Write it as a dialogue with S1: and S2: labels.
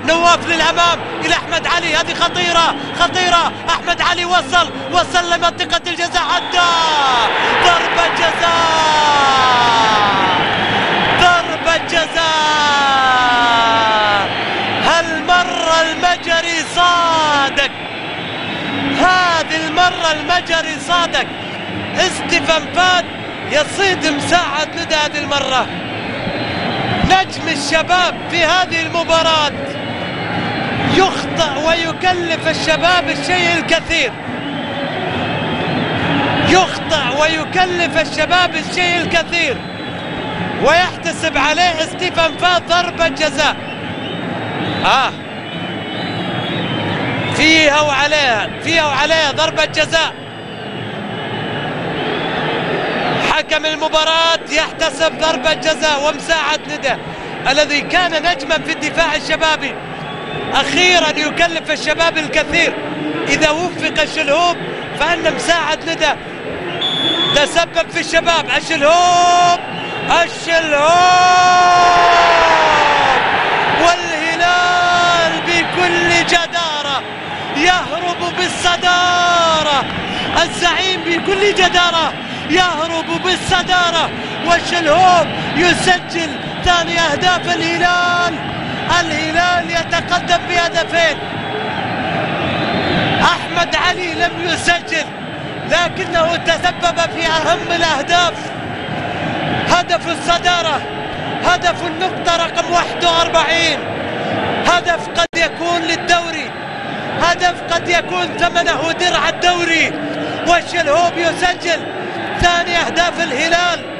S1: نواف للأمام إلى أحمد علي، هذه خطيرة. أحمد علي وصل لمنطقة الجزاء، عدى ضربة جزاء. هالمرة المجري صادق، هذه المرة المجري صادق. ستيفان فاد يصيد مساعد ندى هذه المرة، نجم الشباب في هذه المباراة، يخطئ ويكلف الشباب الشيء الكثير، ويحتسب عليه ستيفان فاد ضربة جزاء. فيها وعليها ضربة جزاء. حكم المباراة يحتسب ضربة جزاء، ومساعد ندى الذي كان نجما في الدفاع الشبابي أخيرا يكلف الشباب الكثير. إذا وفق الشلهوب فإن مساعد ندى تسبب في الشباب. الشلهوب والهلال بكل جدارة يهرب بالصدارة، الزعيم بكل جدارة يهرب بالصدارة، والشلهوب يسجل ثاني أهداف الهلال يتقدم بهدفين. أحمد علي لم يسجل لكنه تسبب في أهم الأهداف، هدف الصدارة، هدف النقطة رقم 41، هدف قد يكون للدوري، هدف قد يكون ثمنه درع الدوري، والشلهوب يسجل ثاني أهداف الهلال.